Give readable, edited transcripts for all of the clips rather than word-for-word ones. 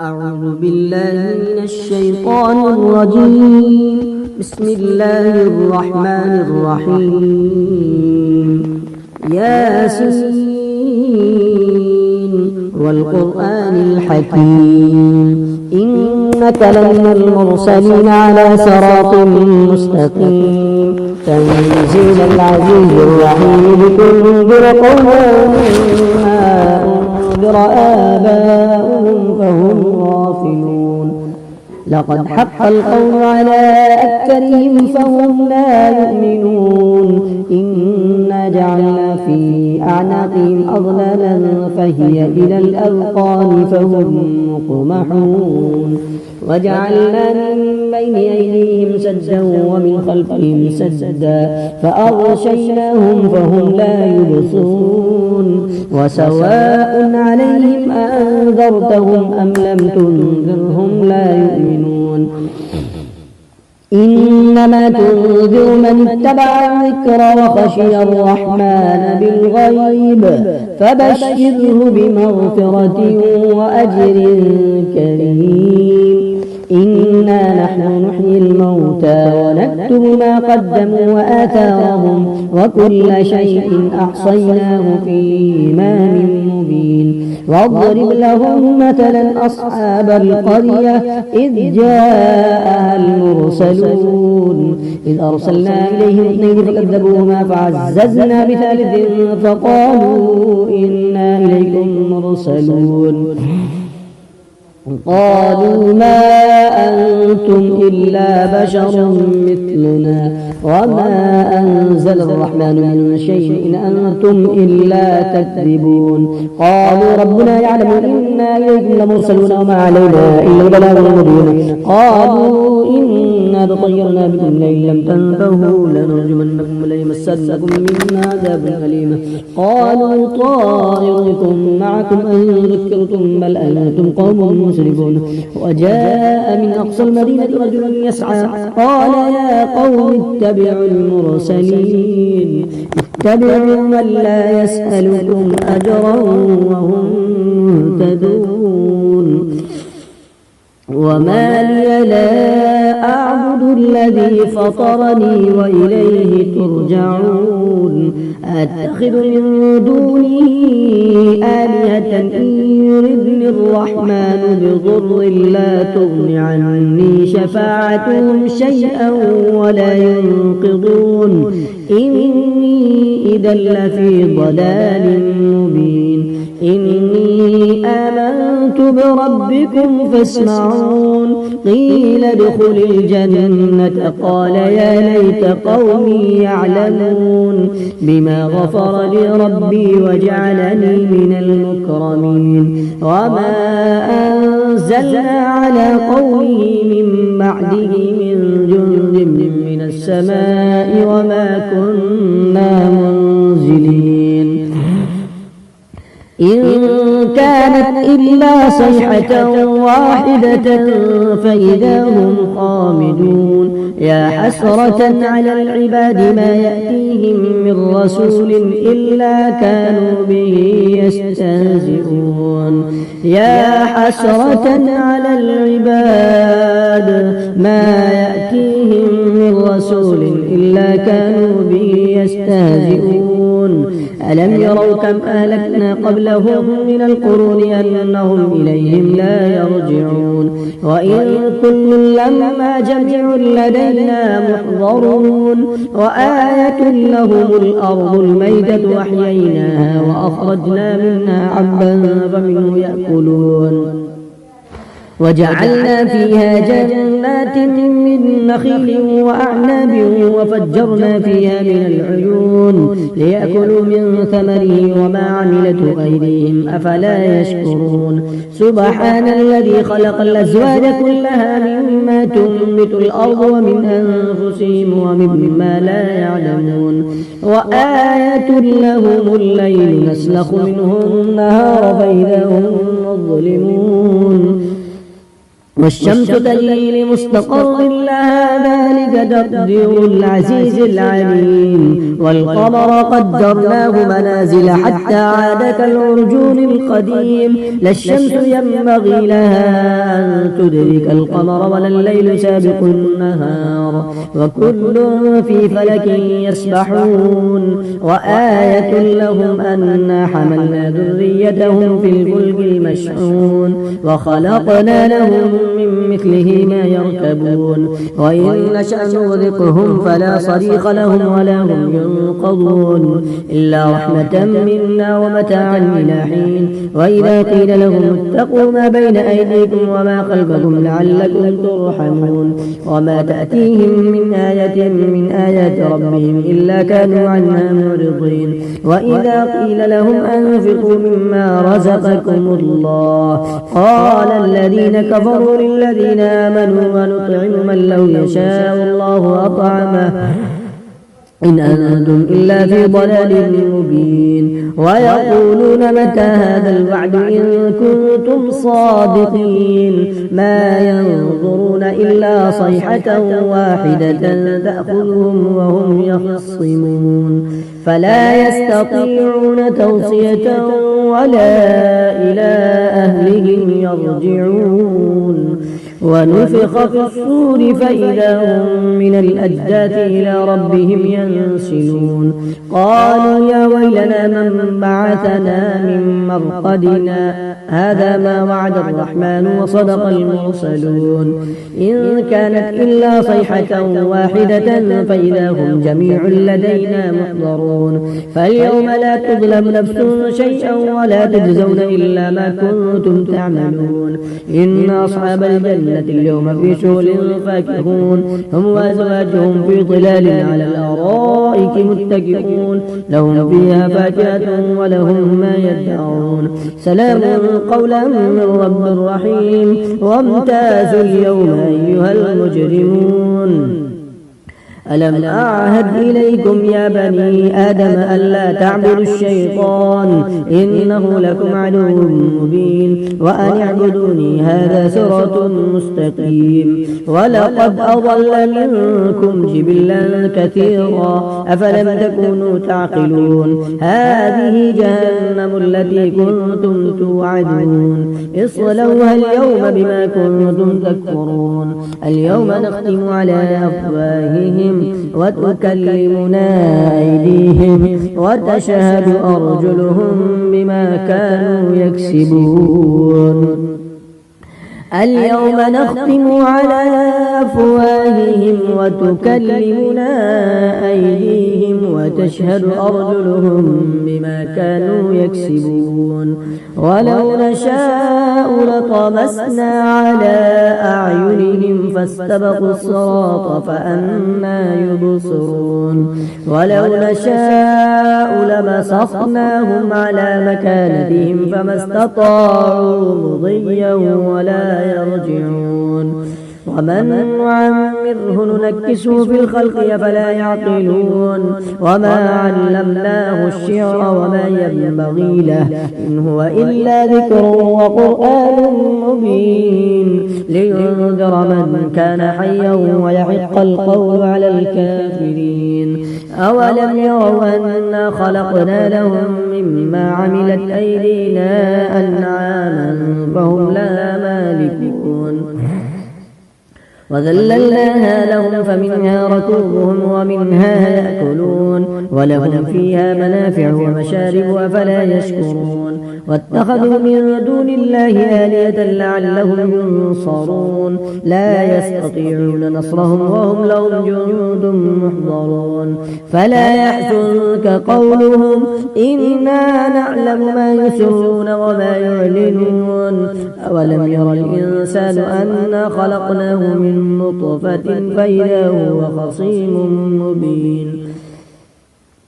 أعوذ بالله من الشيطان الرجيم. بسم الله الرحمن الرحيم. ياسين والقرآن الحكيم إنك لمن المرسلين على صراط مستقيم تنزيل العزيز الرحيم لتنذر قوما ما أنذر آباؤهم فهم غافلون. لقد حق القول على أكثرهم فهم لا يؤمنون. إنا جعلنا في أعناقهم أغلالا فهي إلى الأذقان فهم مقمحون. وجعلنا من بين أيديهم سدا ومن خلفهم سدا فأغشيناهم فهم لا يبصرون. وسواء عليهم أنذرتهم أم لم تنذرهم لا يؤمنون. إنما تنذر من اتبع الذكر وخشي الرحمن بالغيب فبشره بمغفرة وأجر كريم. إنا نحن نحيي الموتى ونكتب ما قدموا وآثارهم وكل شيء أحصيناه في إمام مبين. واضرب لهم مثلا أصحاب القرية إذ جاءها المرسلون إذ أرسلنا إليهم اثنين فكذبوهما فعززنا بثالث فقالوا إنا إليكم مرسلون. قالوا ما أنتم إلا بشر مثلنا وما أنزل الرحمن من شيء إن أنتم إلا تكذبون. قالوا ربنا يعلم إنا إليكم لمرسلون وما علينا إلا البلاغ المبين. قالوا إنا تطيرنا بكم لئن لم تنتهوا لنرجمنكم وليمسنكم منا عذاب أليم. قالوا طائركم معكم أن ذكرتم بل أنتم قوم مسرفون. وجاء من أقصى المدينة رجل يسعى قال يا قوم اتبعوا المرسلين اتبعوا من لا يسألكم أجرا وهم مهتدون. وما لي لا أعبد الذي فطرني وإليه ترجعون. أتخذ من دونه آلهة إن يردني الرحمن بضر لا تغن عني شفاعتهم شيئا ولا ينقضون. إني إذا لفي ضلال مبين. إني آمنت بربكم فاسمعون. قيل ادخل الجنة قال يا ليت قومي يعلمون بما غفر لي ربي وجعلني من المكرمين. وما أنزلنا على قومه من بعده من جند من السماء وما كنا منزلين. إن كانت إلا صيحة واحدة فإذا هم خامدون. يا حسرة على العباد ما يأتيهم من رسول إلا كانوا به يستهزئون. يا حسرة على العباد ما يأتيهم من رسول إلا كانوا به يستهزئون. ألم يروا كم أهلكنا قبلهم من القرون أنهم إليهم لا يرجعون. وإن كل لما جميع لدينا محضرون. وآية لهم الأرض الميتة أحييناها وأخرجنا منها حبا فمنه يأكلون. وجعلنا فيها جنات من نخيل وأعناب وفجرنا فيها من العيون ليأكلوا من ثمره وما عملته أيديهم أفلا يشكرون. سبحان الذي خلق الأزواج كلها مما تنبت الأرض ومن أنفسهم ومما لا يعلمون. وآية لهم الليل نسلخ منه النهار فإذا هم مظلمون. والشمس تجري لمستقر لها ذلك تقدير العزيز العليم والقمر قدرناه منازل حتى عاد كالعرجون القديم لا الشمس ينبغي لها أن تدرك القمر ولا الليل سابق النهار وكل في فلك يسبحون وآية لهم أنا حملنا ذريتهم في الفلك المشحون وخلقنا لهم من مثله ما يركبون وإن نشأ نغرقهم فلا صريخ لهم ولا هم ينقضون إلا رحمة منا ومتاعا إلى حين وإذا قيل لهم اتقوا ما بين أيديكم وما خلفكم لعلكم ترحمون وما تأتيهم من آية من آيات ربهم إلا كانوا عنها معرضين وإذا قيل لهم أنفقوا مما رزقكم الله قال الذين كفروا للذين آمنوا ونطعم من لو يشاء الله أطعمه إن أنتم إلا في ضلال مبين ويقولون متى هذا الوعد إن كنتم صادقين ما ينظرون إلا صيحة واحدة تأخذهم وهم يخصمون فلا يستطيعون توصية ولا إلى أهلهم يرجعون ونفخ في الصور فإذا هم من الأجداث إلى ربهم ينسلون قالوا يا ويلنا من بعثنا من مرقدنا هذا ما وعد الرحمن وصدق المرسلون إن كانت إلا صيحة واحدة فإذا هم جميع لدينا محضرون فاليوم لا تظلم نفس شيئا ولا تجزون إلا ما كنتم تعملون إن أصحاب الجنة اليوم في شغل فاكهون هم وأزواجهم في ظلال على الأرائك متكئون لهم فيها فاكهة ولهم ما يدعون سلام قولا من رب رحيم وامتازوا اليوم أيها المجرمون ألم أعهد إليكم يا بني آدم ألا تعبدوا الشيطان إنه لكم عدو مبين وأن اعبدوني هذا صراط مستقيم ولقد أضل منكم جبلا كثيرا أفلم تكونوا تعقلون هذه جهنم التي كنتم توعدون اصلوها اليوم بما كنتم تكفرون اليوم نختم على أفواههم وتكلمنا أيديهم وتشهد أرجلهم بما كانوا يكسبون اليوم نختم على أفواههم وتكلمنا أيديهم وتشهد أرجلهم بما كانوا يكسبون ولو نشاء لطمسنا على أعينهم فاستبقوا الصراط فأنى يبصرون ولو نشاء لمسخناهم على مكانتهم فما استطاعوا مضيا ولا يرجعون ومن نعمره ننكسه في الخلق أفلا يعقلون وما علمناه الشعر وما ينبغي له إن هو إلا ذكر وقرآن مبين لينذر من كان حيا ويحق القول على الكافرين أولم يروا أنا خلقنا لهم مما عملت أيدينا أنعاما فهم لها مالكون وذللناها لهم فمنها ركوبهم ومنها يأكلون ولهم فيها منافع ومشارب أفلا يشكرون واتخذوا من دون الله آلهة لعلهم ينصرون لا يستطيعون نصرهم وهم لهم جند محضرون فلا يحزنك قولهم إنا نعلم ما يسرون وما يعلنون أولم ير الإنسان أنا خلقناه من نطفة فإذا هو خصيم مبين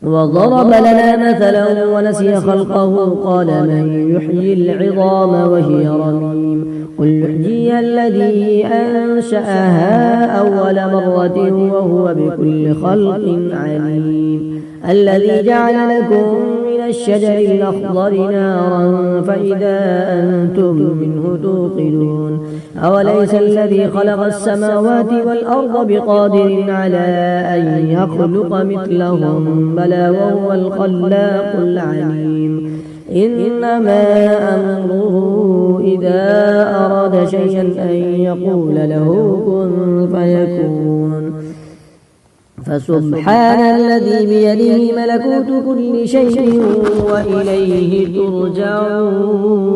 وضرب لنا مثلا ونسي خلقه قال من يحيي العظام وهي رميم قل يحييها الذي أنشأها أول مرة وهو بكل خلق عليم الذي جعل لكم من الشجر الأخضر نارا فإذا أنتم منه توقدون أوليس الذي خلق السماوات والأرض بقادر على أن يخلق مثلهم بلى وهو الخلاق العليم إنما أمره إذا أراد شيئا أن يقول له كن فيكون فسبحان الذي بيده ملكوت كل شيء وإليه ترجعون